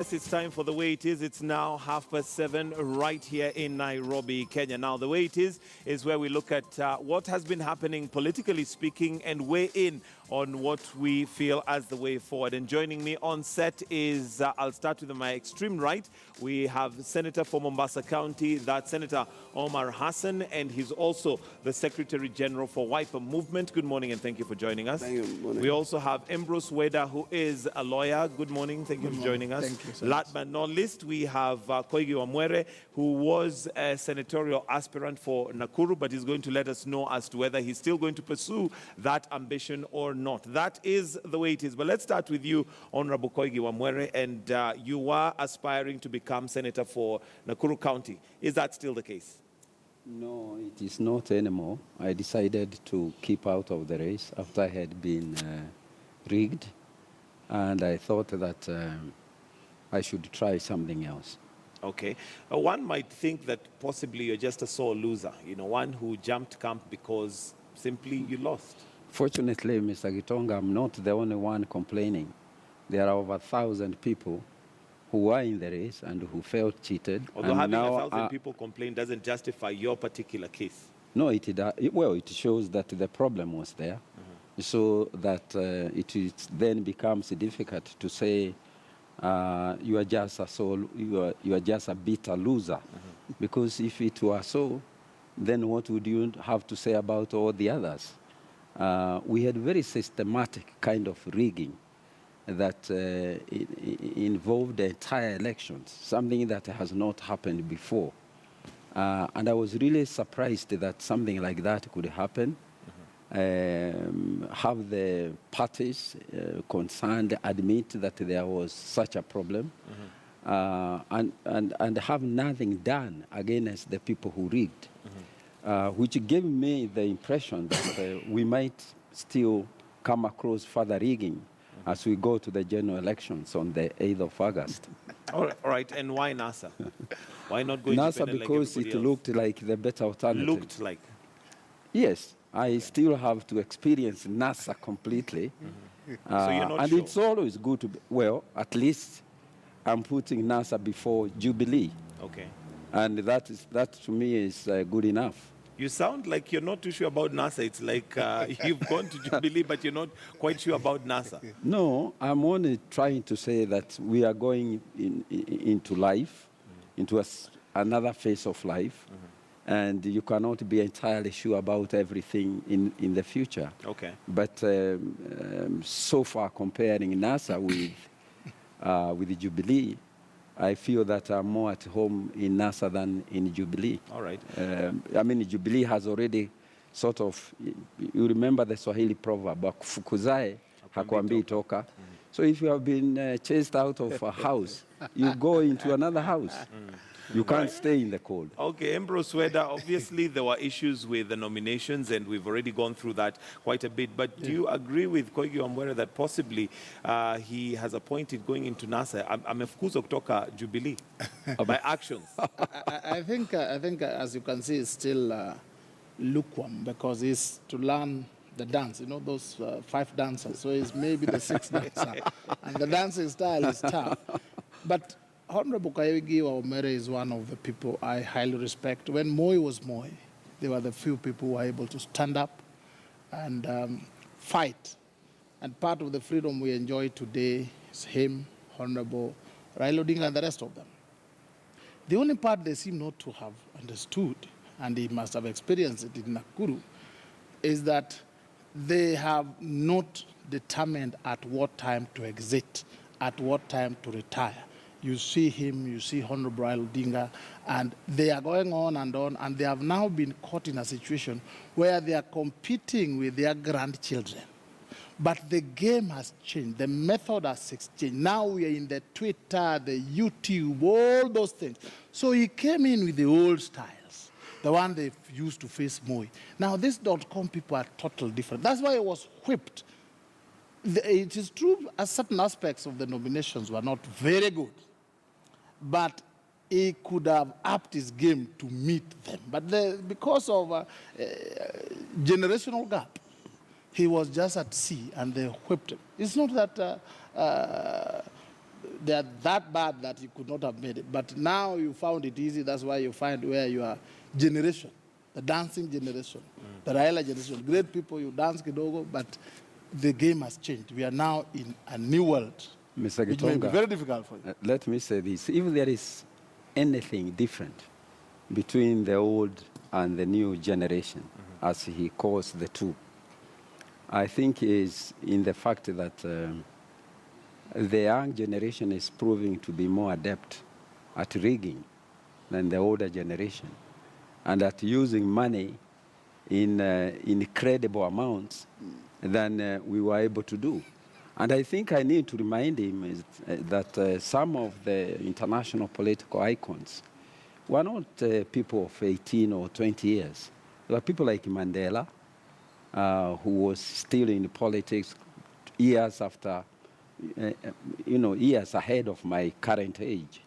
Yes, it's time for The Way It Is. It's now 7:30 right here in Nairobi, Kenya. Now, The Way It is where we look at what has been happening politically speaking and weigh in on what we feel as the way forward. And joining me on set is, I'll start with my extreme right. We have Senator for Mombasa County, that's Senator Omar Hassan, and he's also the Secretary General for Wiper Movement. Good morning and thank you for joining us. Thank you. Morning. We also have Ambrose Weda, who is a lawyer. Good morning. Thank you for joining us. Thank you so Last but not least, we have Koigi Wamwere, who was a senatorial aspirant for Nakuru, but is going to let us know as to whether he's still going to pursue that ambition or not. That is the way it is. But let's start with you, Honorable Koigi Wamwere, and you are aspiring to become senator for Nakuru County. Is that still the case? No, it is not anymore. I decided to keep out of the race after I had been rigged, and I thought that I should try something else. Okay. One might think that possibly you're just a sore loser, one who jumped camp because simply you lost. Fortunately, Mr. Gitonga, I'm not the only one complaining. There are over 1,000 people who were in the race and who felt cheated. Although having 1,000 people complain doesn't justify your particular case. No, it shows that the problem was there, so that it then becomes difficult to say you are just a bitter loser, because if it were so, then what would you have to say about all the others? We had very systematic kind of rigging that involved the entire elections, something that has not happened before. And I was really surprised that something like that could happen. Have the parties concerned admit that there was such a problem, and have nothing done against the people who rigged, which gave me the impression that we might still come across further rigging as we go to the general elections on the 8th of August. All right, and why NASA? Why not go NASA? independent Because like it else? looked like the better alternative. Looked like? Yes, I still have to experience NASA completely. So you're not and sure? it's always good to be, well, at least I'm putting NASA before Jubilee. Okay. And that to me is good enough. You sound like you're not too sure about NASA. It's like you've gone to Jubilee, but you're not quite sure about NASA. No, I'm only trying to say that we are going into life, into another phase of life, and you cannot be entirely sure about everything in the future. Okay. But so far, comparing NASA with Jubilee, I feel that I'm more at home in NASA than in Jubilee. All right. I mean, Jubilee has already sort of, you remember the Swahili proverb, "Fukuzae hakuambii toka." So if you have been chased out of a house, you go into another house. You can't stay in the cold. Okay, Ambrose Weda, obviously there were issues with the nominations and we've already gone through that quite a bit. But do you agree with Koigi Wamwere that possibly he has appointed going into NASA amefukuzwa kutoka Jubilee by actions? I think as you can see, it's still lukewarm because it's to learn the dance, those 5 dancers. So it's maybe the 6th dancer. And the dancing style is tough. But Honorable Koigi Wamwere is one of the people I highly respect. When Moi was Moi, they were the few people who were able to stand up and fight. And part of the freedom we enjoy today is him, Honorable Raila Odinga, and the rest of them. The only part they seem not to have understood, and he must have experienced it in Nakuru, is that they have not determined at what time to exit, at what time to retire. You see him, you see Honorable Raila Odinga, and they are going on, and they have now been caught in a situation where they are competing with their grandchildren. But the game has changed. The method has changed. Now we are in the Twitter, the YouTube, all those things. So he came in with the old styles, the one they used to face Moi. Now these .com people are totally different. That's why he was whipped. It is true certain aspects of the nominations were not very good, but he could have upped his game to meet them. But because of generational gap, he was just at sea and they whipped him. It's not that they are that bad that you could not have made it. But now you found it easy. That's why you find where your generation, the dancing generation, the Raila generation, great people, you dance kidogo, but the game has changed. We are now in a new world, Mr. which may be Gitonga, very difficult for you. let me say this. If there is anything different between the old and the new generation, as he calls the two, I think is in the fact that the young generation is proving to be more adept at rigging than the older generation, and at using money in incredible amounts than we were able to do. And I think I need to remind him that some of the international political icons were not people of 18 or 20 years. There were people like Mandela, who was still in politics years after, years ahead of my current age.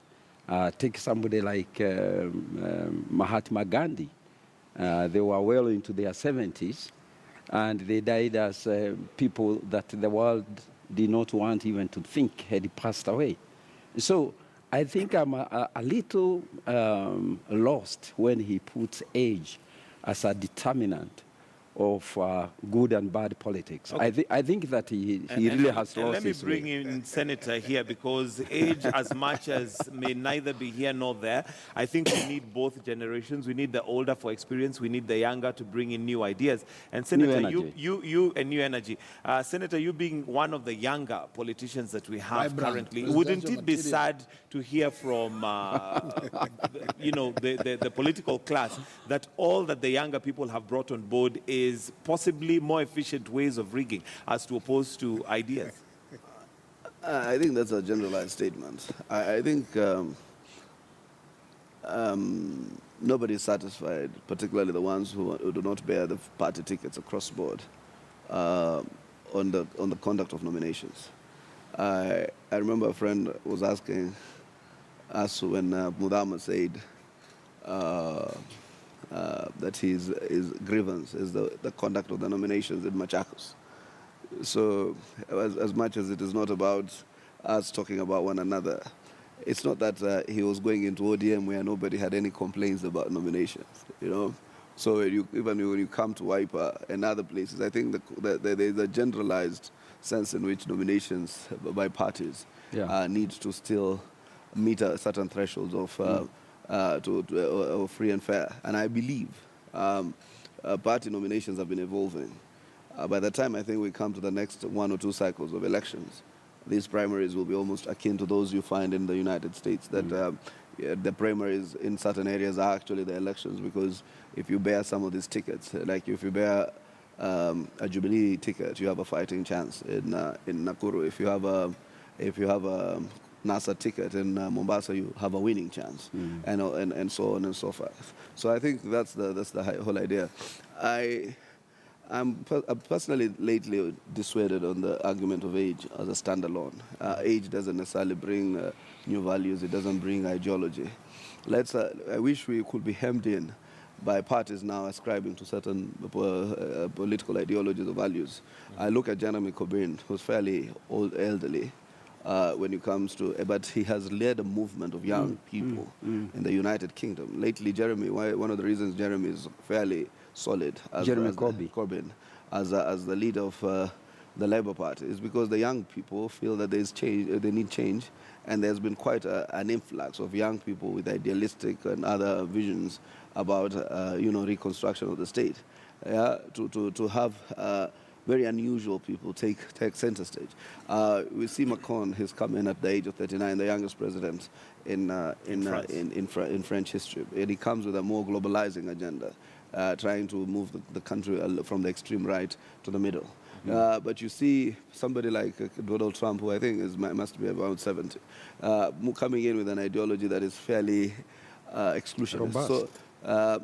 Take somebody like Mahatma Gandhi. They were well into their 70s, and they died as people that the world did not want even to think had passed away. So I think I'm a little lost when he puts age as a determinant of good and bad politics. Okay. I think that he really has lost let me his bring way. in Senator here, because age, as much as may neither be here nor there, I think we need both generations. We need the older for experience. We need the younger to bring in new ideas. And Senator, energy. you and new energy. Senator, you being one of the younger politicians that we have Vibrant, currently, wouldn't presidential it be material. sad to hear from the political class that all that the younger people have brought on board is possibly more efficient ways of rigging as to opposed to ideas? I think that's a generalized statement. I think nobody is satisfied, particularly the ones who do not bear the party tickets across the board, on the conduct of nominations. I remember a friend was asking us when Mudama said that his grievance is the conduct of the nominations in Machakos. So as much as it is not about us talking about one another, it's not that he was going into ODM where nobody had any complaints about nominations, So even when you come to Wiper and other places, I think there is a generalized sense in which nominations by parties need to still meet a certain thresholds of free and fair. And I believe party nominations have been evolving. By the time I think we come to the next 1 or 2 cycles of elections, these primaries will be almost akin to those you find in the United States, that the primaries in certain areas are actually the elections, because if you bear some of these tickets, like if you bear a Jubilee ticket, you have a fighting chance in Nakuru. If you have a NASA ticket in Mombasa, you have a winning chance, and so on and so forth. So I think that's the whole idea. I'm personally lately dissuaded on the argument of age as a standalone. Age doesn't necessarily bring new values. It doesn't bring ideology. I wish we could be hemmed in by parties now ascribing to certain political ideologies or values. I look at Jeremy Corbyn, who's fairly elderly when it comes to, but he has led a movement of young people in the United Kingdom. Lately, one of the reasons Jeremy is fairly solid as Corbyn, as the leader of the Labour Party, is because the young people feel that there's change, they need change, and there's been quite an influx of young people with idealistic and other visions about reconstruction of the state. To have very unusual people take center stage. We see Macron, he's come in at the age of 39, the youngest president in French history, and he comes with a more globalizing agenda. Trying to move the country from the extreme right to the middle. But you see somebody like Donald Trump, who I think must be around 70, coming in with an ideology that is fairly exclusionist.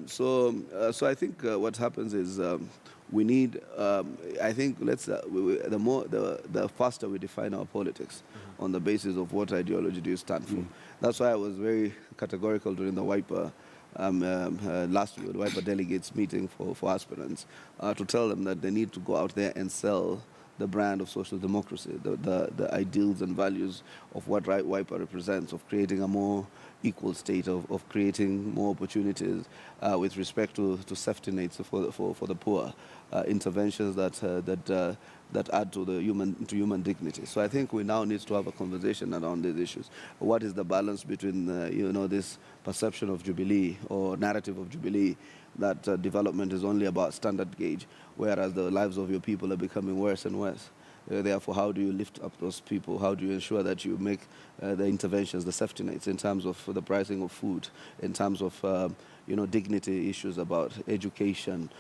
So I think what happens is we need. I think the faster we define our politics on the basis of what ideology do you stand for. That's why I was very categorical during the Wiper. Last week, the Wiper delegates meeting for aspirants, to tell them that they need to go out there and sell the brand of social democracy, the ideals and values of what WIPA represents, of creating a more equal state, of creating more opportunities with respect to safety nets for the poor, interventions that add to human dignity. So I think we now need to have a conversation around these issues. What is the balance between this perception of Jubilee or narrative of Jubilee that development is only about standard gauge, whereas the lives of your people are becoming worse and worse? Therefore, how do you lift up those people? How do you ensure that you make the interventions, the safety nets, in terms of the pricing of food, in terms of dignity issues about education,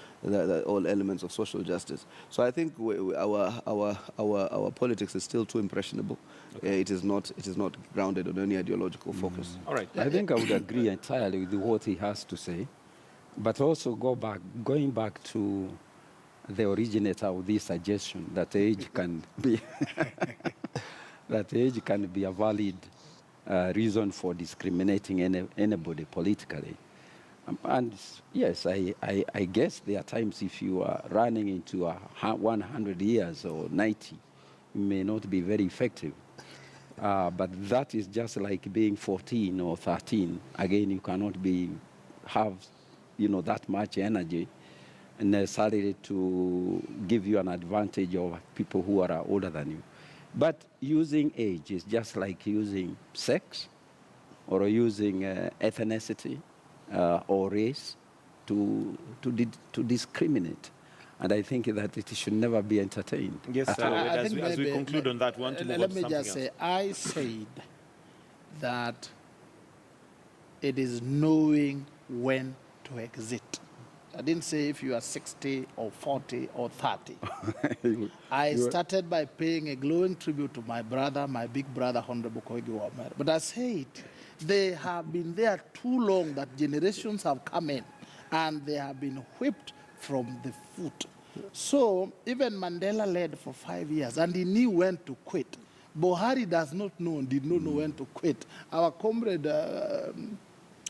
all elements of social justice? So I think our politics is still too impressionable. Okay. It is not grounded on any ideological focus. All right. I think I would agree entirely with what he has to say, but also going back to the originator of this suggestion that age can be that age can be a valid reason for discriminating anybody politically. And yes, I guess there are times if you are running into 100 years or 90, it may not be very effective. But that is just like being 14 or 13. Again, you cannot have that much energy necessarily to give you an advantage over people who are older than you. But using age is just like using sex or using ethnicity or race to discriminate. And I think that it should never be entertained. Yes, as we conclude on that one, let me just say, I said that it is knowing when to exit. I didn't say if you are 60 or 40 or 30. I started by paying a glowing tribute to my brother, my big brother, Honorable Koigi Wamere. But I said they have been there too long that generations have come in and they have been whipped from the foot. So even Mandela led for 5 years and he knew when to quit. Buhari does not know and did not know when to quit. Our comrade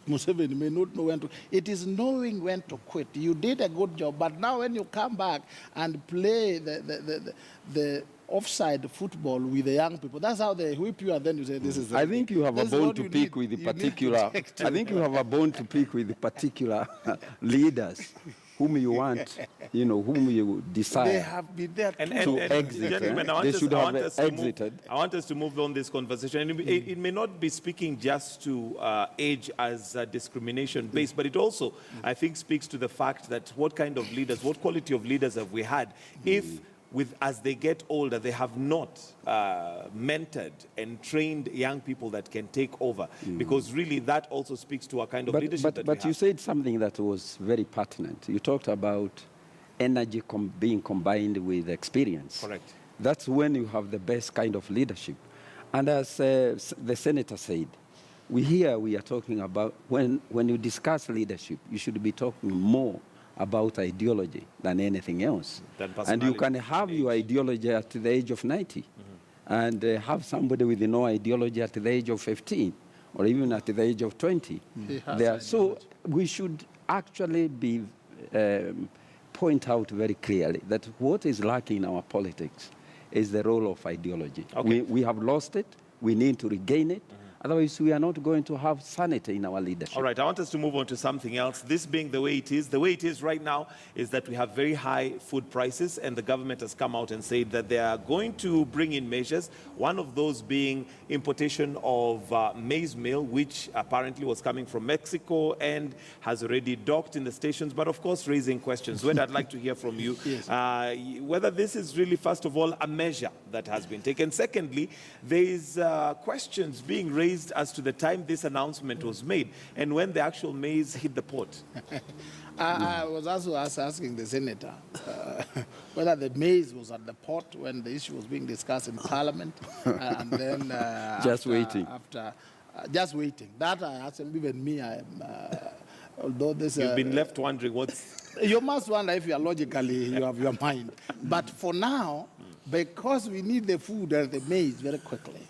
Museveni may not know when to. It is knowing when to quit. You did a good job, but now when you come back and play the offside football with the young people, that's how they whip you, and then you say, "This is." I think you have a bone to pick with the particular. I think you have a bone to pick with the particular leaders whom you want, whom you decide they have been there to exit. Gentlemen, they should have exited. I want us to move on this conversation. It may not be speaking just to age as discrimination-based, but it also, I think, speaks to the fact that what kind of leaders, what quality of leaders have we had if as they get older, they have not mentored and trained young people that can take over. Because really that also speaks to a kind of leadership that we have. But you said something that was very pertinent. You talked about energy being combined with experience. Correct. That's when you have the best kind of leadership. And as the senator said, we are talking about when you discuss leadership, you should be talking more about ideology than anything else. And you can have your ideology at the age of 90 and have somebody with no ideology at the age of 15 or even at the age of 20. So we should actually point out very clearly that what is lacking in our politics is the role of ideology. Okay. We have lost it. We need to regain it. Otherwise, we are not going to have sanity in our leadership. All right, I want us to move on to something else. This being the way it is right now is that we have very high food prices, and the government has come out and said that they are going to bring in measures, one of those being importation of maize meal, which apparently was coming from Mexico and has already docked in the stations, but of course raising questions. Where I'd like to hear from you, whether this is really, first of all, a measure that has been taken. Secondly, there is questions being raised as to the time this announcement was made and when the actual maize hit the port. I was also asking the senator whether the maize was at the port when the issue was being discussed in Parliament, and then just waiting. Just waiting. That I asked him. Even me, I am. Although this, you've been left wondering what's. You must wonder if you are logically you have your mind. But for now, because we need the food and the maize very quickly,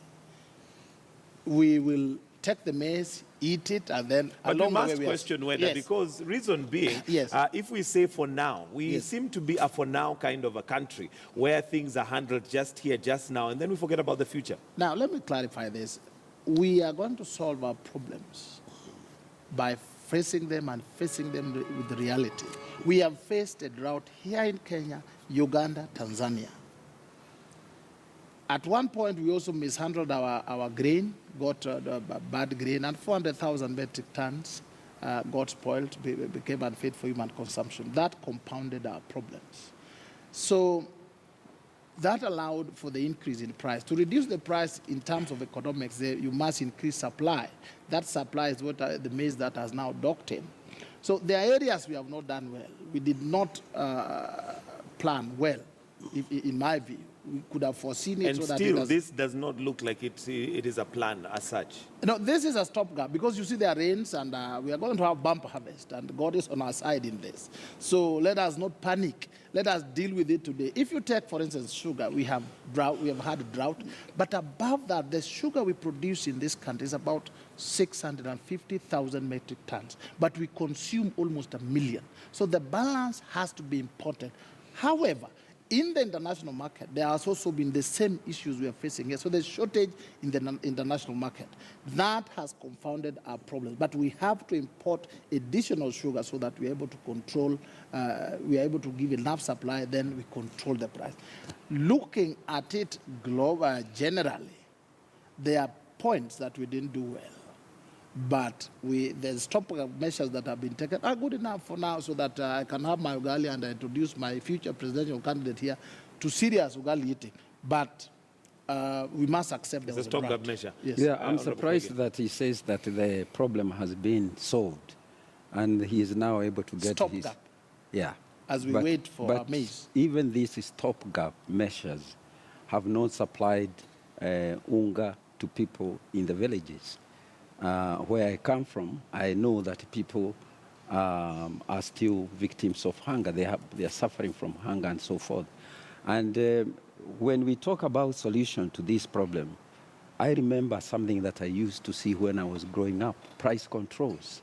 we will take the maize, eat it, and then But we along the way must we question whether, Yes. because reason being, Yes. if we say for now, we Yes. seem to be a for now kind of a country where things are handled just here, just now, and then we forget about the future. Now, let me clarify this. We are going to solve our problems by facing them and facing them with the reality. We have faced a drought here in Kenya, Uganda, Tanzania. At one point, we also mishandled our grain, got bad grain, and 400,000 metric tons got spoiled, became unfit for human consumption. That compounded our problems. So that allowed for the increase in price. To reduce the price in terms of economics, you must increase supply. That supply is what the maize that has now docked in. So there are areas we have not done well. We did not plan well, in my view. We could have foreseen it. And so that still, this does not look like it is a plan as such. No, this is a stopgap because you see there are rains and we are going to have bumper harvest and God is on our side in this. So let us not panic. Let us deal with it today. If you take, for instance, sugar, we have drought, we have had a drought, but above that, the sugar we produce in this country is about 650,000 metric tons, but we consume almost 1 million. So the balance has to be important. However, in the international market, there has also been the same issues we are facing here. So there's shortage in the international market. That has confounded our problems. But we have to import additional sugar so that we're able to control, we are able to give enough supply, then we control the price. Looking at it global, generally, there are points that we didn't do well. But the stopgap measures that have been taken are good enough for now so that I can have my ugali and I introduce my future presidential candidate here to serious ugali eating. But we must accept It's a stopgap measure. Yes. Yeah, I'm surprised that he says that the problem has been solved and he is now able to get his... Stopgap. Yeah. As we wait for our maize. Even these stopgap measures have not supplied unga to people in the villages. Where I come from, I know that people are still victims of hunger. They are suffering from hunger and so forth. And when we talk about solution to this problem, I remember something that I used to see when I was growing up, price controls.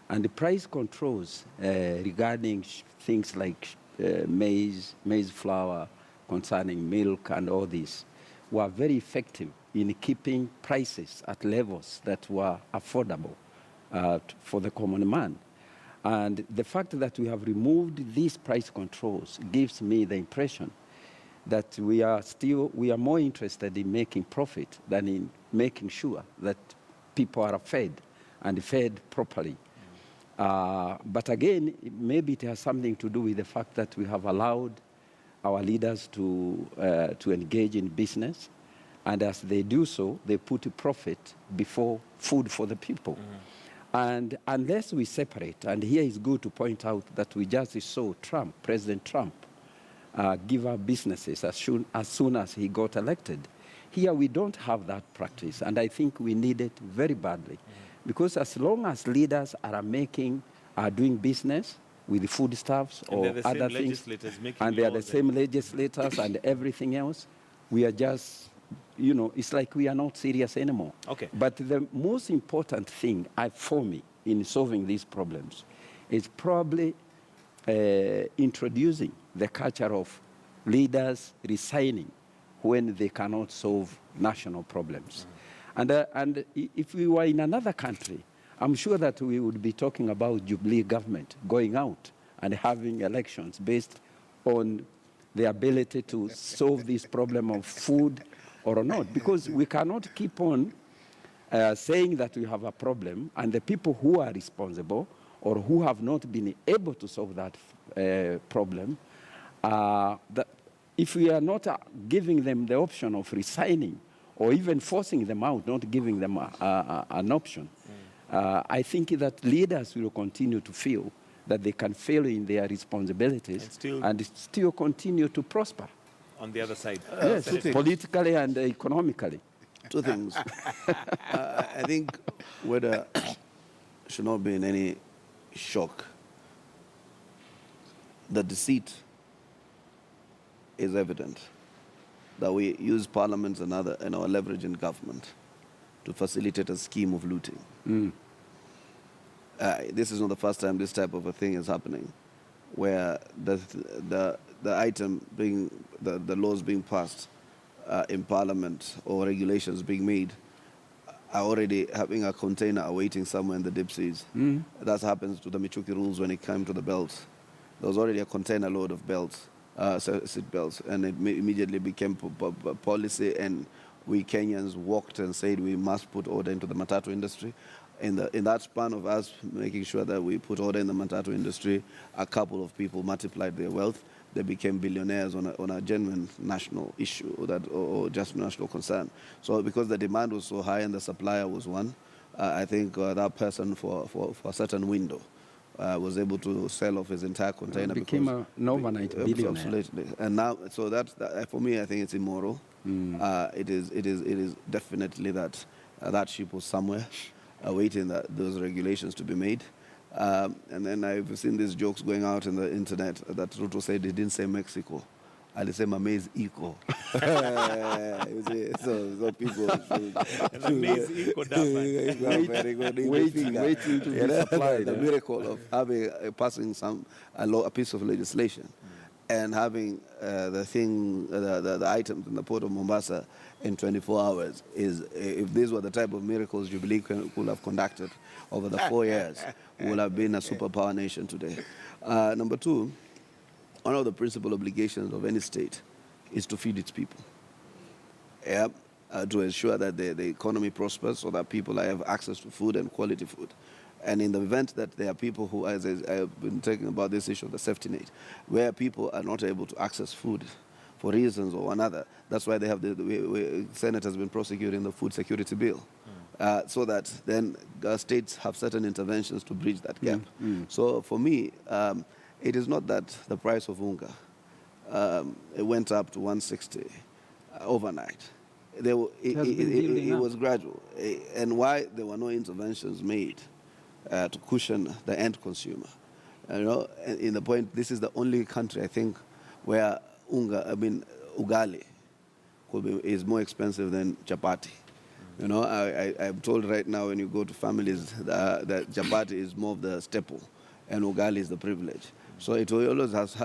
And the price controls regarding things like maize flour, concerning milk and all this, were very effective in keeping prices at levels that were affordable for the common man. And the fact that we have removed these price controls gives me the impression that we are more interested in making profit than in making sure that people are fed and fed properly. But again, maybe it has something to do with the fact that we have allowed our leaders to engage in business. And as they do so, they put profit before food for the people. Mm-hmm. And unless we separate, and here it's good to point out that we just saw President Trump, give up businesses as soon as he got elected. Here we don't have that practice, and I think we need it very badly. Mm-hmm. Because as long as leaders are doing business with the foodstuffs or other things, and they are the same legislators and everything else, we are just... it's like we are not serious anymore. Okay. But the most important thing for me in solving these problems is probably introducing the culture of leaders resigning when they cannot solve national problems. Mm-hmm. And if we were in another country, I'm sure that we would be talking about Jubilee government going out and having elections based on the ability to solve this problem of food or not, because we cannot keep on saying that we have a problem, and the people who are responsible or who have not been able to solve that problem, that if we are not giving them the option of resigning or even forcing them out, not giving them an option, I think that leaders will continue to feel that they can fail in their responsibilities and still continue to prosper. On the other side. Yes, politically and economically. Two things. I think whether should not be in any shock. The deceit is evident that we use parliaments and our leverage in government to facilitate a scheme of looting. This is not the first time this type of a thing is happening, where the item being, the laws being passed in Parliament or regulations being made are already having a container awaiting somewhere in the deep seas. That happens to the Michuki rules when it came to the belts. There was already a container load of belts, seat belts, and it immediately became policy, and we Kenyans walked and said we must put order into the matatu industry. In that span of us making sure that we put order in the matatu industry, a couple of people multiplied their wealth. They became billionaires on a genuine national issue or just national concern. So because the demand was so high and the supplier was one, I think that person for a certain window was able to sell off his entire container. Became an overnight billionaire. Absolutely. And now, so that for me, I think it's immoral. It is definitely that that ship was somewhere awaiting those regulations to be made. And then I've seen these jokes going out in the internet that Ruto said he didn't say Mexico. And say maize eco. So people maize eco waiting to be supplied. The miracle of having passing a piece of legislation and having the items in the port of Mombasa in 24 hours is, if these were the type of miracles Jubilee could have conducted over the 4 years, we would have been a superpower nation today. Number two, one of the principal obligations of any state is to feed its people. To ensure that the economy prospers so that people have access to food and quality food. And in the event that there are people who, as I've been talking about this issue of the safety net, where people are not able to access food for reasons or another, that's why they have the Senate has been prosecuting the food security bill. So that then states have certain interventions to bridge that gap. So for me, it is not that the price of unga it went up to 160 overnight. It was gradual. And why there were no interventions made to cushion the end consumer. You know, in the point, this is the only country, I think, where ugali is more expensive than chapati. You know, I'm told right now when you go to families that chapati is more of the staple and ugali is the privilege. So it always was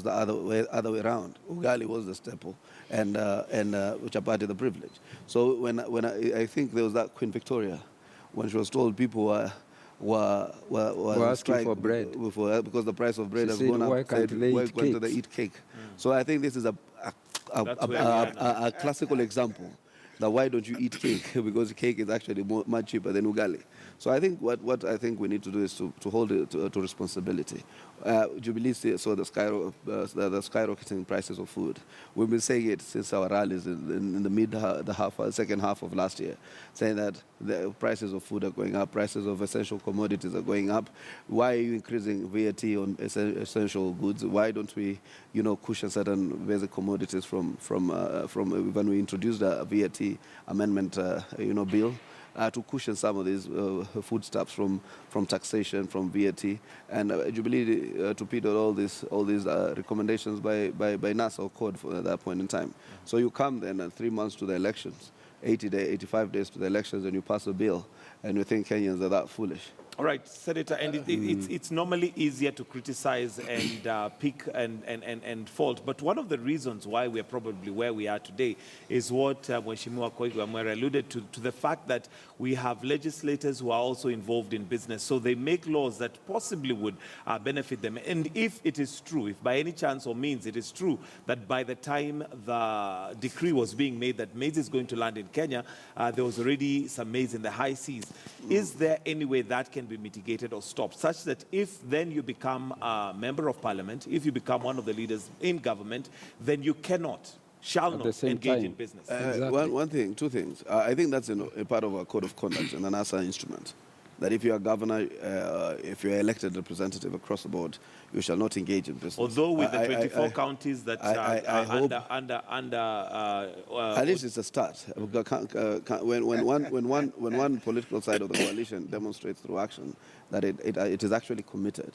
the other way around. Ugali was the staple and chapati the privilege. So when I think there was that Queen Victoria, when she was told people were asking for bread because the price of bread has gone up. Why can't they eat cake? So I think this is a classical example. That why don't you eat cake? Because cake is actually much cheaper than ugali. So I think what I think we need to do is to hold it to responsibility. Jubilee saw the skyrocketing prices of food. We've been saying it since our rallies in the second half of last year, saying that the prices of food are going up, prices of essential commodities are going up. Why are you increasing VAT on essential goods? Why don't we, cushion certain basic commodities from when we introduced the VAT amendment, bill? To cushion some of these foodstuffs from taxation, from VAT, and Jubilee torpedoed all these recommendations by NASA or code at that point in time. So you come then 3 months to the elections, 85 days to the elections, and you pass a bill, and you think Kenyans are that foolish. All right, Senator, and it's normally easier to criticize and pick and fault, but one of the reasons why we're probably where we are today is what Mheshimiwa Koigi wa Mwera alluded to the fact that we have legislators who are also involved in business, so they make laws that possibly would benefit them. And if it is true, if by any chance or means it is true that by the time the decree was being made that maize is going to land in Kenya, there was already some maize in the high seas, is there any way that can be mitigated or stopped, such that if then you become a member of parliament, if you become one of the leaders in government, then you shall not engage in business? Exactly. Two things. I think that's a part of our code of conduct and an NASA instrument. That if you're a governor, if you're elected representative across the board, you shall not engage in business. Although with the 24 counties that are at least it's a start. When one political side of the coalition demonstrates through action that it is actually committed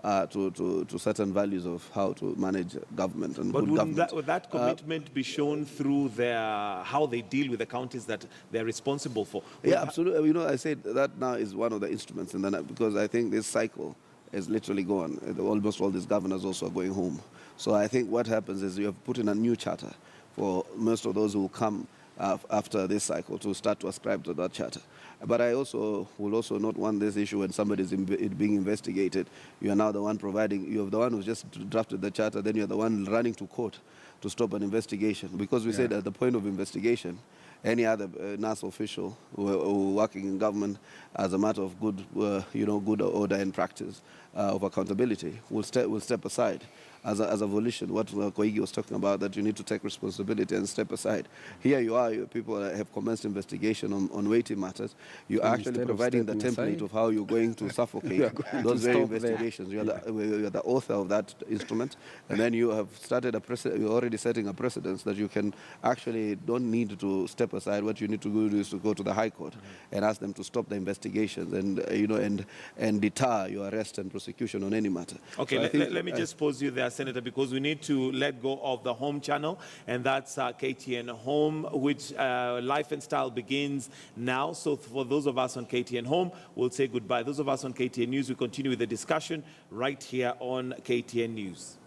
to certain values of how to manage government and But good government. would that commitment be shown through how they deal with the counties that they're responsible for? Yeah, absolutely. You know, I said that now is one of the instruments, and then because I think this cycle is literally gone. Almost all these governors also are going home. So I think what happens is you have put in a new charter for most of those who come after this cycle to start to ascribe to that charter. But I also will also not want this issue when somebody is being investigated. You are now the one providing, you're the one who just drafted the charter, then you're the one running to court to stop an investigation. Because we said at the point of investigation, any other NAS official who working in government as a matter of good, good order and practice of accountability will step aside as a volition. What Koigi was talking about, that you need to take responsibility and step aside. Here you are, people have commenced investigation on weighty matters. You're actually providing the template of how you're going to suffocate those very investigations. You're the author of that instrument, and then you have started you're already setting a precedence that you can actually don't need to step aside. What you need to do is to go to the High Court and ask them to stop the investigations and deter your arrest and prosecution on any matter. Okay, so let me just pause you there, Senator, because we need to let go of the home channel, and that's KTN Home, which Life and Style begins now. So for those of us on KTN Home, we'll say goodbye. Those of us on KTN News, we continue with the discussion right here on KTN News.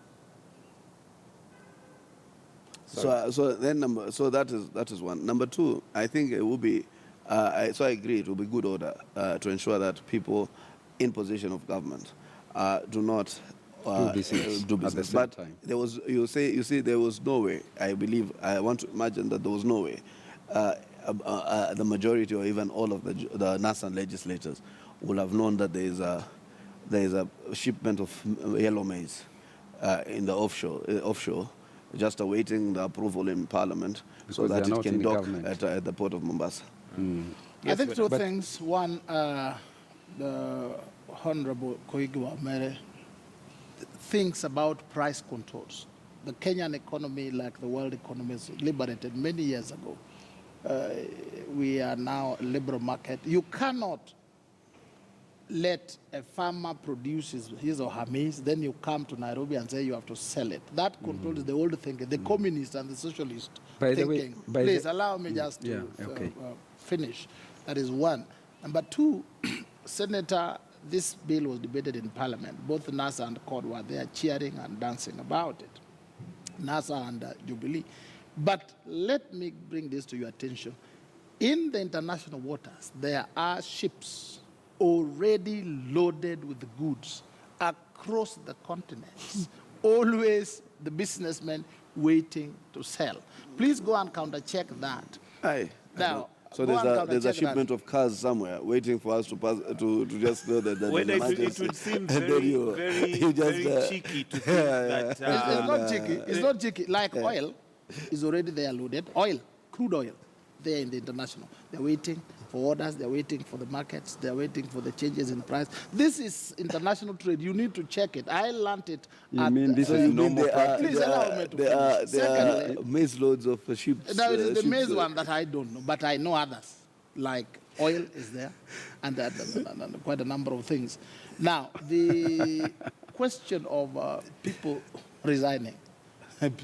So that is one. Number two, I think it will be. So I agree, it will be good order to ensure that people in position of government do not do business. At the same time. There was, you see, there was no way. I want to imagine that there was no way the majority or even all of the NASAN legislators would have known that there is a shipment of yellow maize in the offshore, just awaiting the approval in Parliament so that it can dock at the port of Mombasa. I think two things. One, the Honorable Koigi Mere thinks about price controls. The Kenyan economy, like the world economy, is liberated many years ago. We are now a liberal market. You cannot let a farmer produce his or her maize, then you come to Nairobi and say you have to sell it. That control is the old thinking, the communist and the socialist thinking. Please allow me just to finish. That is one. Number two, Senator, this bill was debated in Parliament. Both NASA and CORD were there cheering and dancing about it. NASA and Jubilee. But let me bring this to your attention. In the international waters, there are ships already loaded with goods across the continents. Always the businessmen waiting to sell. Please go and counter-check that. Aye. Now, so there's a shipment of cars somewhere waiting for us to pass to just know that. Well, it would seem very cheeky to think that. It's not cheeky. It's not cheeky. Like oil is already there loaded. Oil, crude oil, there in the international. They're waiting for orders. They're waiting for the markets. They're waiting for the changes in price. This is international trade. You need to check it. I learned it. You mean this is normal practice? Please allow me to finish. There are maize loads of ships. Now, it is the maize one that I don't know, but I know others. Like oil is there, and quite a number of things. Now, the question of people resigning,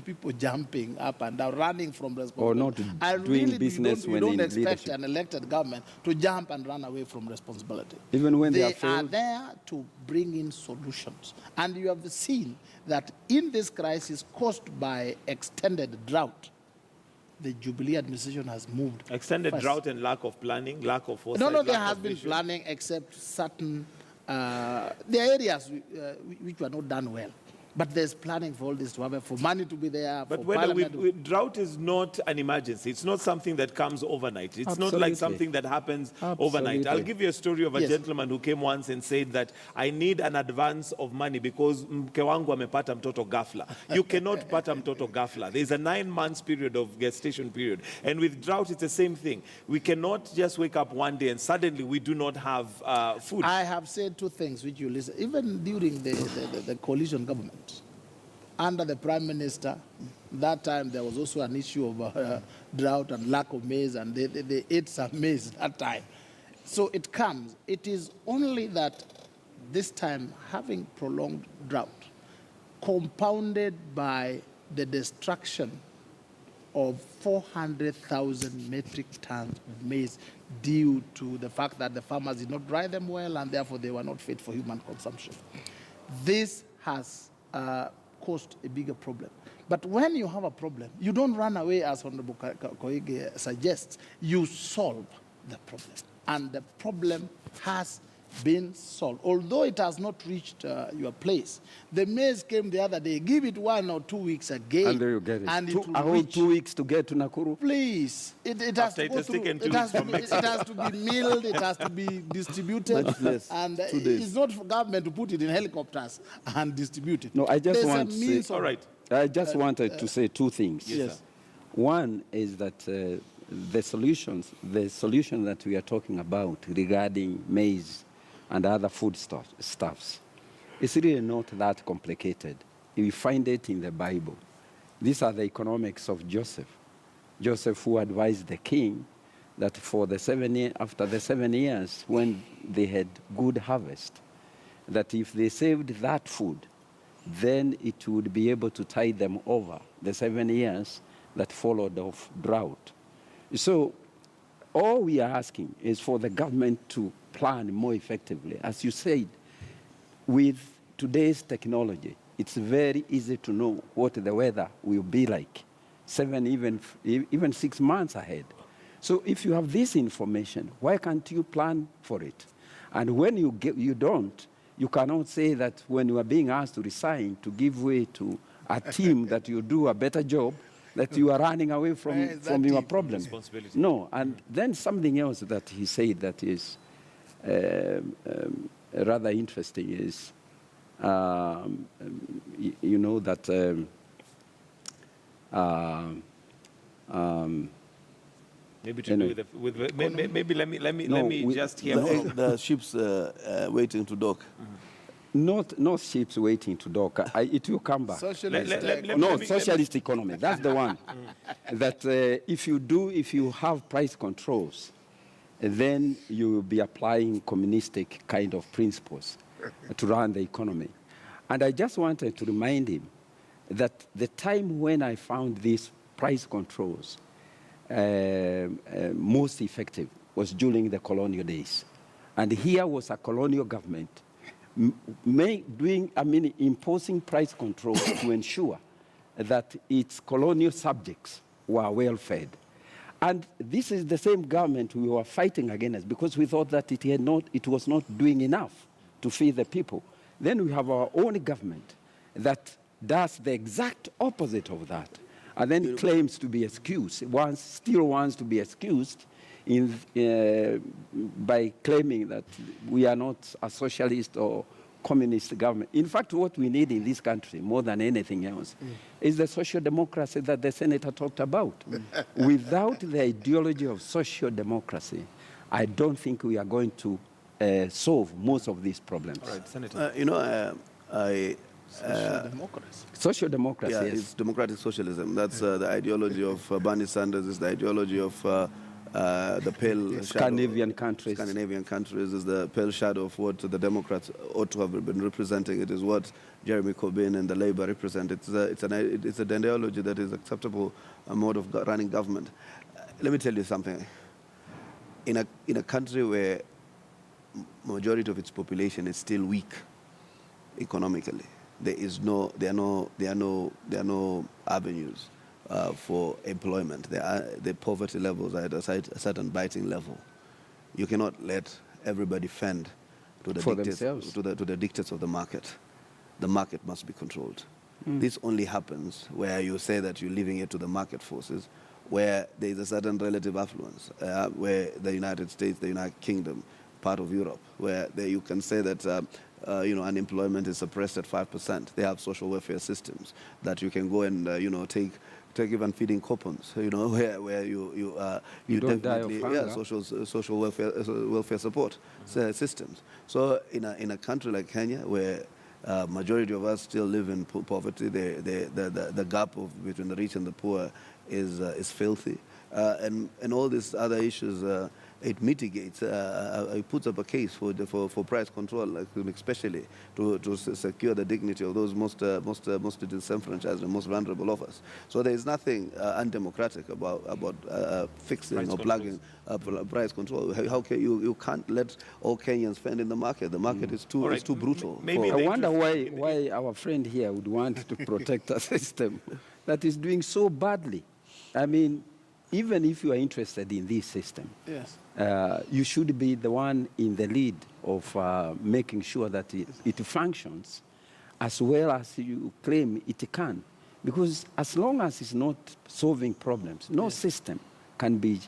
people jumping up and down, running from responsibility. Or not doing business when in leadership. You don't expect an elected government to jump and run away from responsibility. Even when they are there to bring in solutions. And you have seen that in this crisis caused by extended drought, the Jubilee administration has moved. Extended drought and lack of planning, lack of foresight. No, there has been planning except certain, there are areas which were not done well. But there's planning for all this to happen, for money to be there. But drought is not an emergency. It's not something that comes overnight. It's not like something that happens overnight. I'll give you a story of a gentleman who came once and said that I need an advance of money because mke wangu amepata mtoto ghafla. You cannot pata mtoto ghafla. There's a 9 months period of gestation period. And with drought, it's the same thing. We cannot just wake up one day and suddenly we do not have food. I have said two things which you listen. Even during the coalition government, under the Prime Minister, that time there was also an issue of drought and lack of maize, and they ate some maize that time. So it comes. It is only that this time having prolonged drought, compounded by the destruction of 400,000 metric tons of maize due to the fact that the farmers did not dry them well and therefore they were not fit for human consumption. This has caused a bigger problem. But when you have a problem, you don't run away, as Honorable Koigi suggests. You solve the problem. And the problem has been solved. Although it has not reached your place. The maize came the other day. Give it 1 or 2 weeks again. And there you get it. And it will A whole reach. 2 weeks to get to Nakuru? Please. It has to go through. It has to be milled. It has to be distributed. Much less. And 2 days. it's not for government to put it in helicopters and distribute it. No, I just There's want a to means say, of- All right. I just wanted to say 2 things. Yes, sir. One is that the solution that we are talking about regarding maize and other food stuffs is really not that complicated. We find it in the Bible. These are the economics of Joseph. Joseph, who advised the king that for the after the 7 years when they had good harvest, that if they saved that food, then it would be able to tide them over the 7 years that followed of drought. So all we are asking is for the government to plan more effectively. As you said, with today's technology, it's very easy to know what the weather will be like 7, even 6 months ahead. So if you have this information, why can't you plan for it? And when you don't, you cannot say that when you are being asked to resign, to give way to a team that you do a better job, that you are running away from your problem. No, and then something else that he said that is rather interesting is, you know, that Maybe to do with maybe let me just hear from The ships waiting to dock. not ships waiting to dock. It will come back. Socialist economy. That's the one. That if you have price controls, then you will be applying communistic kind of principles to run the economy. And I just wanted to remind him that the time when I found these price controls most effective was during the colonial days. And here was a colonial government imposing price controls to ensure that its colonial subjects were well fed. And this is the same government we were fighting against because we thought that it was not doing enough to feed the people. Then we have our own government that does the exact opposite of that, and then claims to be excused. Still wants to be excused by claiming that we are not a socialist or communist government. In fact, what we need in this country, more than anything else, is the social democracy that the senator talked about. Without the ideology of social democracy, I don't think we are going to solve most of these problems. All right, Senator. Social democracy. Social democracy, Yeah, yes. it's democratic socialism. That's the ideology of Bernie Sanders. It's the ideology of the pale Scandinavian countries. Scandinavian countries is the pale shadow of what the Democrats ought to have been representing. It is what Jeremy Corbyn and the Labour represent. It's an ideology that is acceptable a mode of running government. Let me tell you something. In a country where majority of its population is still weak economically, there are no avenues for employment. The poverty levels are at a certain biting level. You cannot let everybody fend to the dictates of the market. The market must be controlled. This only happens where you say that you're leaving it to the market forces, where there is a certain relative affluence, where the United States, the United Kingdom, part of Europe, where you can say that unemployment is suppressed at 5%. They have social welfare systems that you can go and take even feeding coupons. Where you don't die of definitely hunger. social welfare support systems. So in a country like Kenya, where majority of us still live in poverty, the gap between the rich and the poor is filthy, and all these other issues. it mitigates, it puts up a case for price control, like, especially to secure the dignity of those most disenfranchised and most vulnerable of us. So there is nothing undemocratic about fixing Price or plugging price control. How can you can't let all Kenyans spend in the market? The market is too Right. too brutal. Maybe I wonder why our friend here would want to protect a system that is doing so badly. I mean, even if you are interested in this system, Yes. you should be the one in the lead of making sure that it functions as well as you claim it can. Because as long as it's not solving problems, no system can be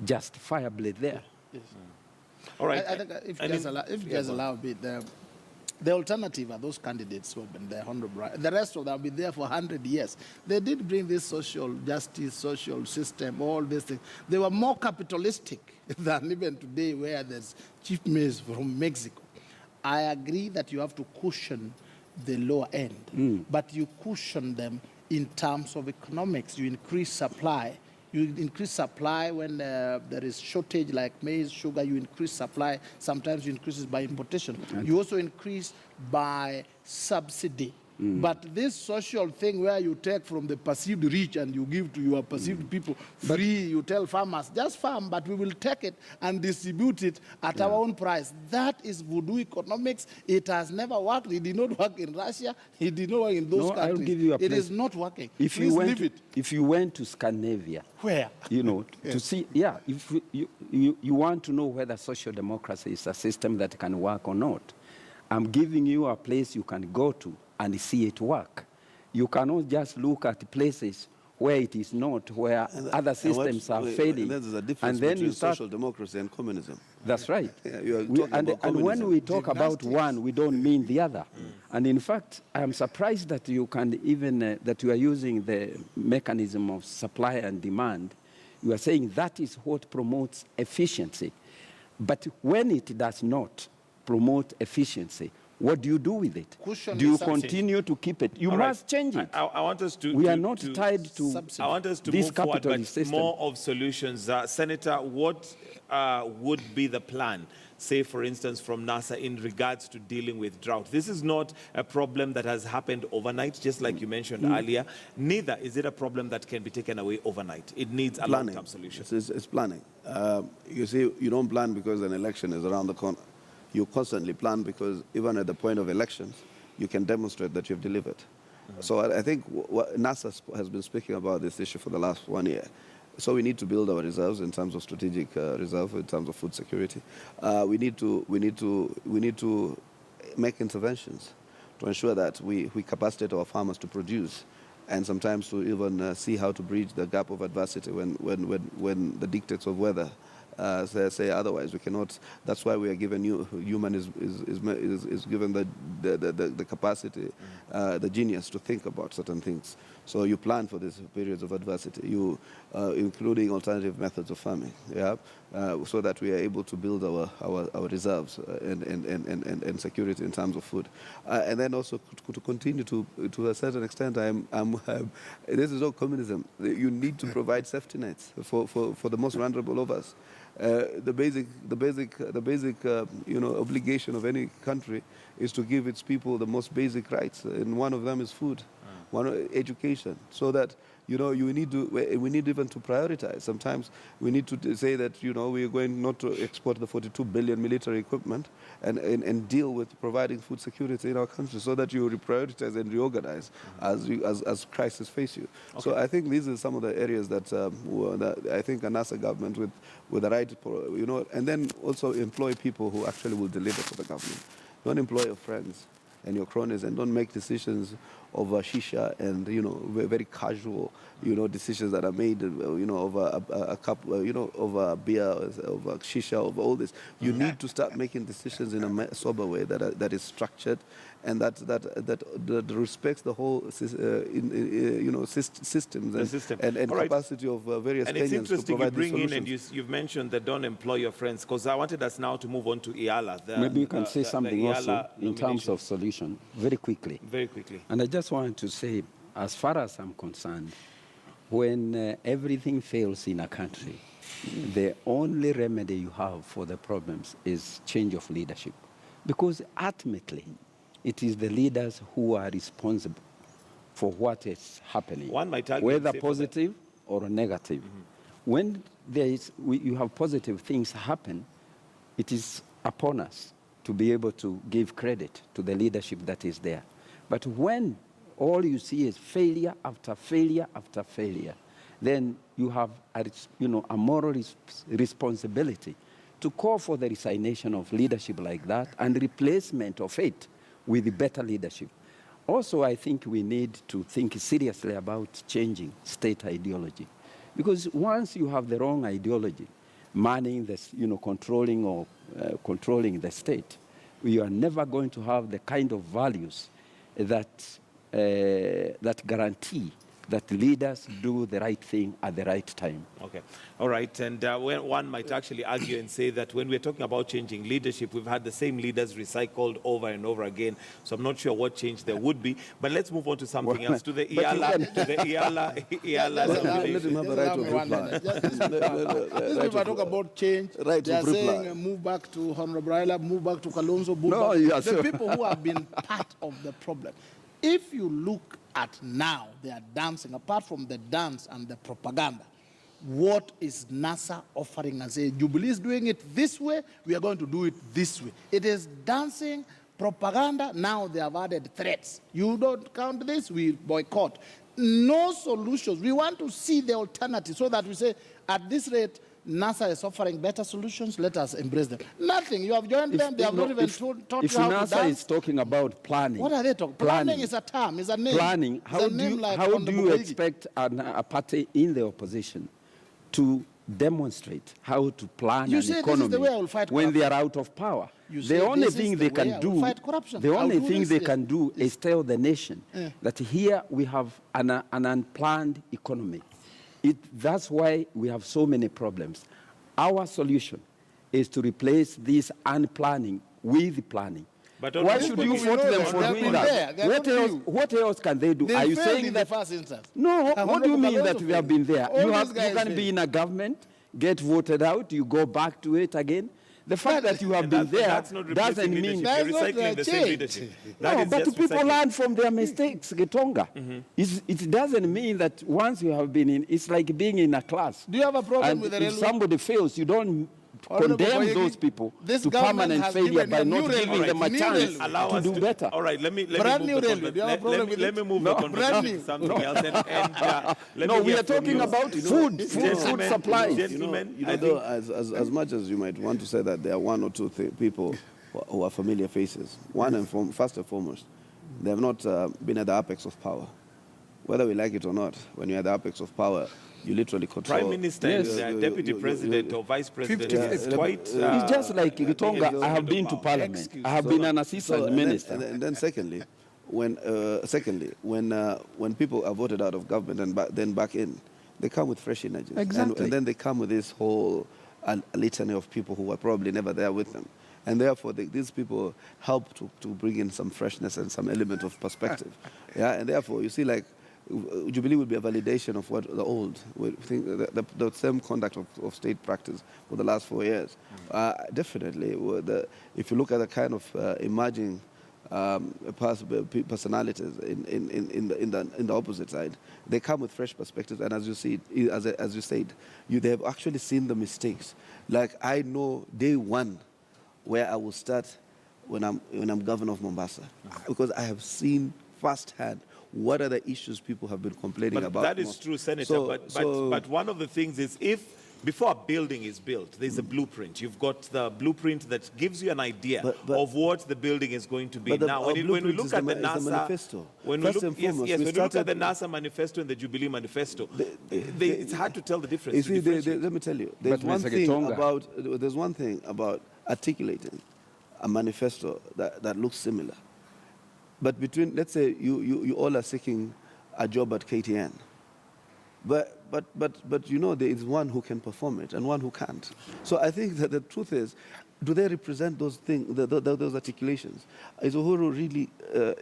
justifiably there. Yes. All right. I think if you just allow me, the alternative are those candidates who have been there 100. The rest of them have been there for 100 years. They did bring this social justice, social system, all these things. They were more capitalistic than even today, where there's chief maize from Mexico. I agree that you have to cushion the lower end, but you cushion them in terms of economics. You increase supply. You increase supply when there is shortage like maize, sugar, you increase supply. Sometimes you increase it by importation. You also increase by subsidy. But this social thing where you take from the perceived rich and you give to your perceived people free, you tell farmers, just farm, but we will take it and distribute it at our own price. That is voodoo economics. It has never worked. It did not work in Russia. It did not work in those countries. I'll give you a It place. is not working. If Please leave it. If you went to Scandinavia, Where? you know, to see, if you want to know whether social democracy is a system that can work or not, I'm giving you a place you can go to and see it work. You cannot just look at places where it is not, where other systems are failing. And there's a difference between social democracy and communism. That's right. Yeah, you are talking about and when communism. we talk about one, we don't mean the other. And in fact, I am surprised that you can even, that you are using the mechanism of supply and demand. You are saying that is what promotes efficiency. But when it does not promote efficiency, what do you do with it? Cushion Do you the subsidy. continue to keep it? You All right. must change it. I want us to. We are not tied to subsidy. I want us to this move forward, but capitalist system. more of solutions. Senator, what would be the plan, say, for instance, from NASA in regards to dealing with drought? This is not a problem that has happened overnight, just like you mentioned earlier. Neither is it a problem that can be taken away overnight. It needs a long-term solution. It's planning. You see, you don't plan because an election is around the corner. You constantly plan because even at the point of elections, you can demonstrate that you've delivered. So I think what NASA has been speaking about this issue for the last 1 year. So we need to build our reserves in terms of strategic reserve, in terms of food security. We need to make interventions to ensure that we capacitate our farmers to produce, and sometimes to even see how to bridge the gap of adversity when the dictates of weather say otherwise. We cannot. That's why we are given human is given the capacity, the genius to think about certain things. So you plan for these periods of adversity. You including alternative methods of farming, so that we are able to build our reserves and security in terms of food, and then also to continue to a certain extent. This is not communism. You need to provide safety nets for the most vulnerable of us. The basic obligation of any country is to give its people the most basic rights, and one of them is food, education, so that we need even to prioritize. Sometimes we need to say that we are going not to export the 42 billion military equipment and deal with providing food security in our country, so that you reprioritize and reorganize as crises face you. Okay. So I think these are some of the areas that I think a NASA government with the right, and then also employ people who actually will deliver for the government. Don't employ your friends and your cronies, and don't make decisions over shisha and very casual decisions that are made over a cup over beer, over shisha, over all this. You need to start making decisions in a sober way that is structured and that respects the whole systems and capacity of various and Kenyans. It's interesting you bring in, and solutions. you've mentioned that don't employ your friends, because I wanted us now to move on to IALA. Maybe you can say something the also in terms of solution, very quickly. Very quickly. And I just want to say, as far as I'm concerned, when everything fails in a country, the only remedy you have for the problems is change of leadership. Because ultimately, it is the leaders who are responsible for what is happening, One might argue whether and say for that- positive or negative. When you have positive things happen, it is upon us to be able to give credit to the leadership that is there. But when all you see is failure after failure after failure, then you have a moral responsibility to call for the resignation of leadership like that and replacement of it with better leadership. Also, I think we need to think seriously about changing state ideology. Because once you have the wrong ideology, manning this, controlling the state, you are never going to have the kind of values that guarantee that leaders do the right thing at the right time. Okay. All right. And one might actually argue and say that when we're talking about changing leadership, we've had the same leaders recycled over and over again. So I'm not sure what change there would be. But let's move on to something else, to the IALA. Let him have a right of reply. These people talk about change. Right They are of reply. saying move back to Honorable Raila, move back to Kalonzo, move No, back. yeah, The sure. people who have been part of the problem. If you look at now, they are dancing, apart from the dance and the propaganda, what is NASA offering us? Jubilee is doing it this way, we are going to do it this way. It is dancing, propaganda, now they have added threats. You don't count this, we boycott. No solutions. We want to see the alternative so that we say, at this rate, NASA is offering better solutions, let us embrace them. Nothing. You have joined them, they have not even taught if you how to NASA dance. is talking about planning. What are they talking? Planning is a term, is a name. Planning. It's How a do name you, like how do Honorable you Koigi. expect a party in the opposition to demonstrate how to plan You an say this is economy the way I will fight when they are corruption. out of power? You say The only this is thing the they way I can will do, fight corruption. the I'll only do thing this, they yes. can do is tell the nation Yeah. that here we have an unplanned economy. That's why we have so many problems. Our solution is to replace this unplanning with planning. But Why these should people, you we fault know them them. for They have doing been that? there. They are not new. What else can they do? They Are you failed saying in that? the first instance. No, what do you mean that we have been there? All You these guys can failed. be in a government, get voted out, you go back to it again. The fact that you have And been there that's not replacing doesn't mean... leadership. You're That's not recycling the same change. leadership. That No, is but just people recycling. learn from their mistakes, Getonga. It doesn't mean that once you have been in, it's like being in a class. Do you have a problem And with the if railway? somebody fails, you don't Honorable condemn Koigi, those people this to government permanent has failure given by them not new giving railway. them a New chance railway. Allow to us do better. All right, let me Brand move new the railway. Do you have a problem with let it? me move No. the conversation Brand to new. something else. Let No, me we hear are from talking you. about food supplies. Gentlemen, I though, think as much as you might want to say that there are one or two people who are familiar faces, first and foremost, they have not been at the apex of power. Whether we like it or not, when you're at the apex of power, you literally control. Prime Minister Yes. and Deputy President or Vice President 50-50. is quite... It's just like Gitonga, I have been to parliament. Excuse. I have been an assistant minister. And then secondly, when people are voted out of government and then back in, they come with fresh energies. Exactly. And then they come with this whole litany of people who were probably never there with them. And therefore, these people help to bring in some freshness and some element of perspective. Yeah, and therefore, you see, like, Jubilee will be a validation of what the old, we think the same conduct of state practice for the last 4 years. Definitely, if you look at the kind of emerging personalities in the opposite side, they come with fresh perspectives. And as you see, as you said, they have actually seen the mistakes. Like, I know day one where I will start when I'm governor of Mombasa, because I have seen firsthand what are the issues people have been complaining But about. that is true, Senator. But one of the things is, before a building is built, there's a blueprint. You've got the blueprint that gives you an idea of what the building is going to be. But Now, when we look at the is the NASA manifesto. when First we look, and foremost, yes, we when we look at the started- NASA manifesto and the Jubilee manifesto, it's hard to tell the difference. You to see, differentiate. let me tell you, But there's one thing about articulating a manifesto that looks similar. But between, let's say, you all are seeking a job at KTN, but you know there is one who can perform it and one who can't. So I think that the truth is, do they represent those things, those articulations? Is Uhuru really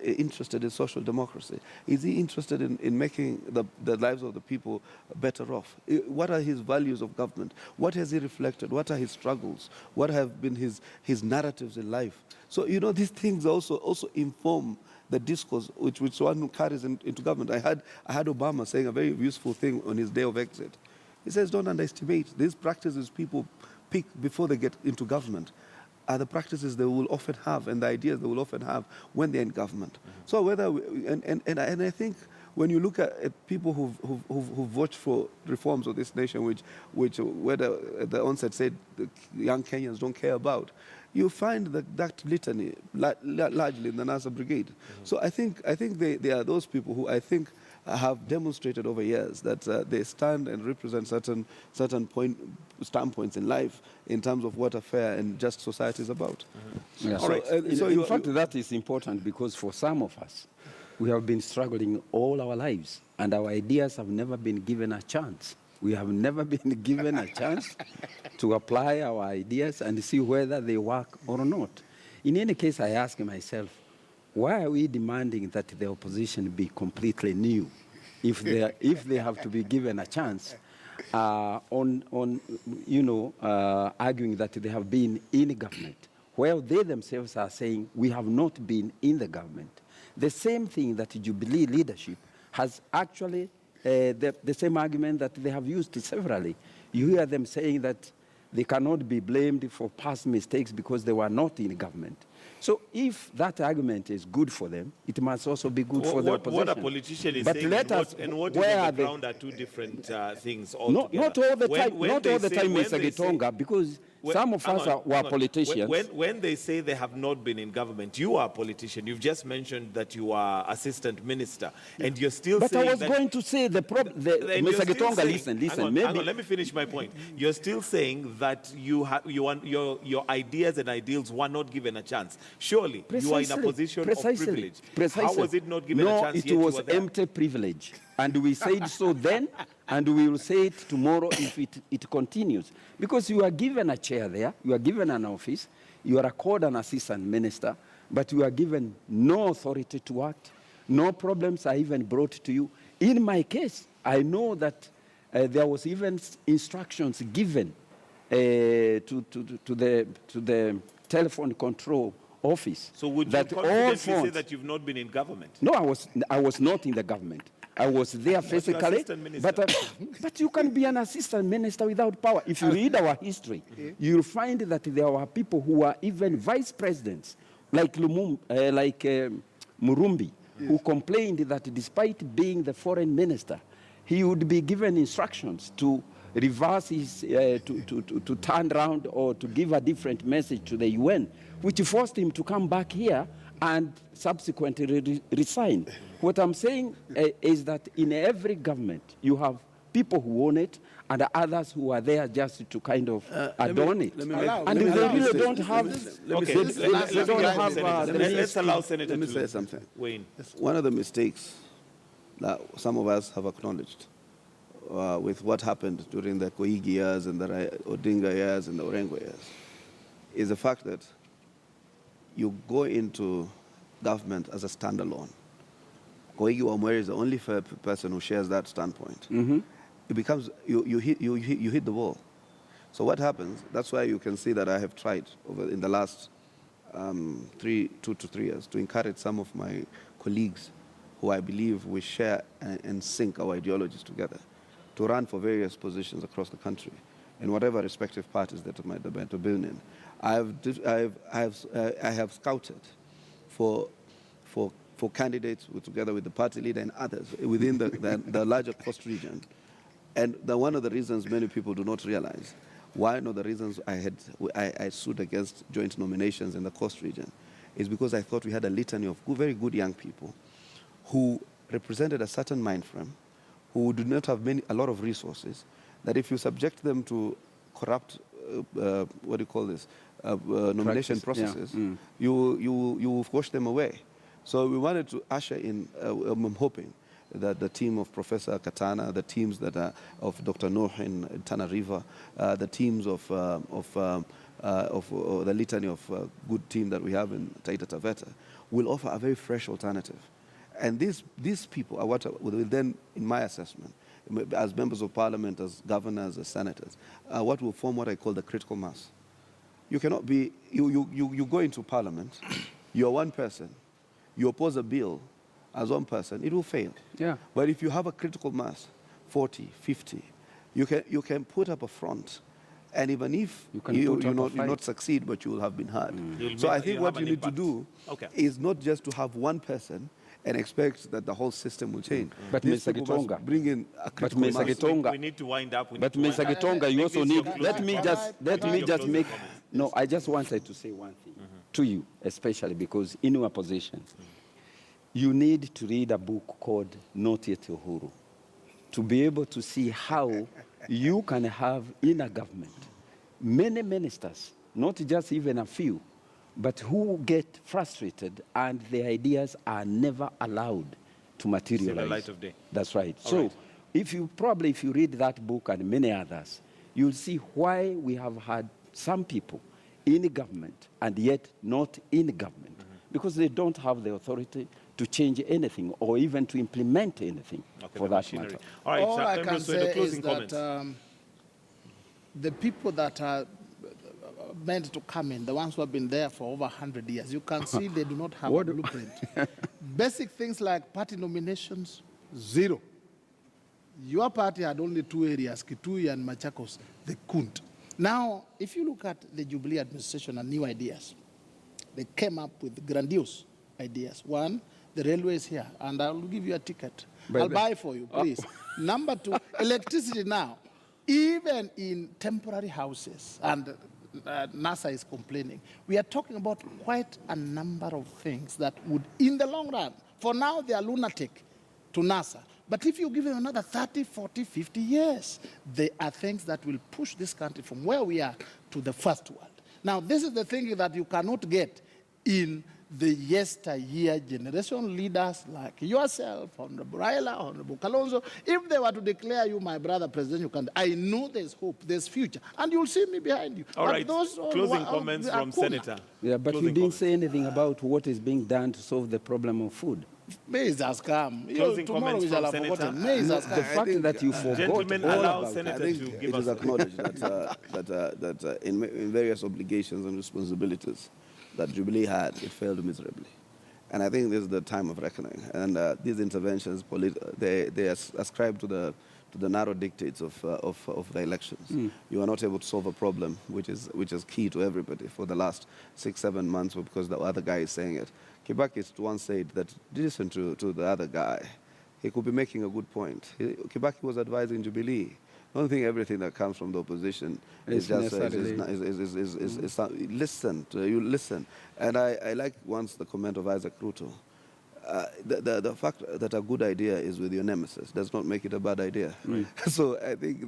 interested in social democracy? Is he interested in making the lives of the people better off? What are his values of government? What has he reflected? What are his struggles? What have been his narratives in life? So, you know, these things also inform the discourse which one carries into government. I had Obama saying a very useful thing on his day of exit. He says, don't underestimate these practices people pick before they get into government are the practices they will often have and the ideas they will often have when they're in government. So whether and I think when you look at people who've voted for reforms of this nation, which whether at the onset said the young Kenyans don't care about, you find that litany largely in the NASA brigade. So I think they are those people who I think have demonstrated over years that they stand and represent certain standpoints in life in terms of what a fair and just society is about. Yeah, All right. In fact, that is important because for some of us, we have been struggling all our lives and our ideas have never been given a chance. We have never been given a chance to apply our ideas and see whether they work or not. In any case, I ask myself, why are we demanding that the opposition be completely new if they have to be given a chance arguing that they have been in government, while they themselves are saying we have not been in the government? The same thing that Jubilee leadership has actually the same argument that they have used severally. You hear them saying that they cannot be blamed for past mistakes because they were not in government. So if that argument is good for them, it must also be good for the opposition. What a politician is but saying and what is on the ground are two different things altogether. Not all the time, Mr. Gitonga, because some of us were politicians. When they say they have not been in government, you are a politician. You've just mentioned that you are assistant minister, and you're still saying But I was going to say Mr. Gitonga, listen, hang on, let me finish my point. You're still saying that your ideas and ideals were not given a chance. Surely, you are in a position of privilege. How was it not given a chance? No, it was empty privilege. And we said so then, and we will say it tomorrow if it continues. Because you are given a chair there, you are given an office, you are called an assistant minister, but you are given no authority to act, no problems are even brought to you. In my case, I know that there was even instructions given to the telephone control office. So would you confidently say that you've not been in government? No, I was not in the government. I was there physically, but you can be an assistant minister without power. If you read our history, you'll find that there were people who were even vice presidents, like Murumbi, who complained that despite being the foreign minister, he would be given instructions to reverse his, to turn around or to give a different message to the UN, which forced him to come back here and subsequently resign. What I'm saying is that in every government, you have people who own it and others who are there just to kind of adorn it. And they really don't have... Let's allow Senator to say something. Wayne. One of the mistakes that some of us have acknowledged with what happened during the Koigi years and the Odinga years and the Orengo years is the fact that you go into government as a standalone. Koigi Wamwere is the only person who shares that standpoint. It becomes, you hit the wall. So what happens, that's why you can see that I have tried in the last 2 to 3 years to encourage some of my colleagues who I believe we share and sync our ideologies together to run for various positions across the country in whatever respective parties that might have been in. I have scouted for candidates together with the party leader and others within the larger coast region. And one of the reasons many people do not realize, one of the reasons I stood against joint nominations in the coast region is because I thought we had a litany of very good young people who represented a certain mind frame, who do not have a lot of resources, that if you subject them to corrupt, nomination processes, you will wash them away. So we wanted to usher in, I'm hoping, that the team of Professor Katana, the teams that are of Dr. Noor in Tana River, the teams of the litany of good team that we have in Taita Taveta, will offer a very fresh alternative. And these people are what will then, in my assessment, as members of parliament, as governors, as senators, what will form what I call the critical mass. You cannot be, you go into parliament, you're one person, you oppose a bill as one person, it will fail. Yeah. But if you have a critical mass, 40, 50, you can put up a front, and even if you not succeed, but you will have been heard. So I think what you need to do is not just to have one person and expect that the whole system will change. But Mr. Gitonga, bring in a critical mass. We need to wind up. But Mr. Gitonga, you also need. Let me just make. No, I just wanted to say one thing to you, especially because in your position, you need to read a book called Not Yet Uhuru to be able to see how you can have in a government many ministers, not just even a few, but who get frustrated and their ideas are never allowed to materialize. See the light of day. That's right. All so right. if you read that book and many others, you'll see why we have had some people in government and yet not in government, because they don't have the authority to change anything or even to implement anything for that matter. All right, all I can say is that the people that are meant to come in, the ones who have been there for over 100 years, you can see they do not have a blueprint. Basic things like party nominations, zero. Your party had only 2 areas, Kitui and Machakos. They couldn't. Now, if you look at the Jubilee administration and new ideas, they came up with grandiose ideas. One, the railway is here, and I'll give you a ticket. I'll buy for you, please. Number 2, electricity now. Even in temporary houses, and NASA is complaining, we are talking about quite a number of things that would, in the long run, for now they are lunatic to NASA. But if you give them another 30, 40, 50 years, they are things that will push this country from where we are to the first world. Now, this is the thing that you cannot get in the yesteryear generation leaders like yourself, Honorable Raila, Honorable Kalonzo. If they were to declare you my brother president, you can. I know there's hope, there's future, and you'll see me behind you. All right, closing comments from Senator. Yeah, but you didn't say anything about what is being done to solve the problem of food. May has come. Closing comments from Senator. The fact that you forgot Gentlemen, allow Senator to give it us. is acknowledged that in various obligations and responsibilities that Jubilee had, it failed miserably. And I think this is the time of reckoning. And these interventions, they ascribe to the narrow dictates of the elections. You are not able to solve a problem which is key to everybody for the last 6-7 months, because the other guy is saying it. Kibaki once said that, listen to the other guy. He could be making a good point. Kibaki was advising Jubilee. I don't think everything that comes from the opposition is just listen. You listen. And I like once the comment of Isaac Ruto. The fact that a good idea is with your nemesis does not make it a bad idea. So I think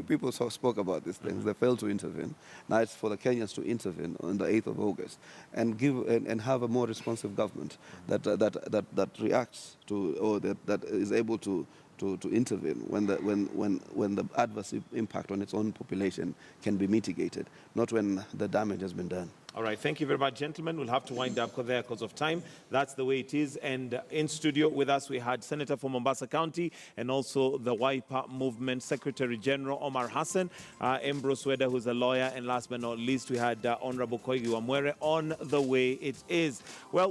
people spoke about these things. They failed to intervene. Now it's for the Kenyans to intervene on the 8th of August and give and have a more responsive government that reacts to, or that is able to intervene when the adverse impact on its own population can be mitigated, not when the damage has been done. All right, thank you very much, gentlemen. We'll have to wind up there because of time. That's the way it is. And in studio with us, we had Senator from Mombasa County and also the Wiper Movement Secretary General Omar Hassan, Ambrose Weda, who's a lawyer, and last but not least, we had Honorable Koigi Wamwere on the way it is. Well.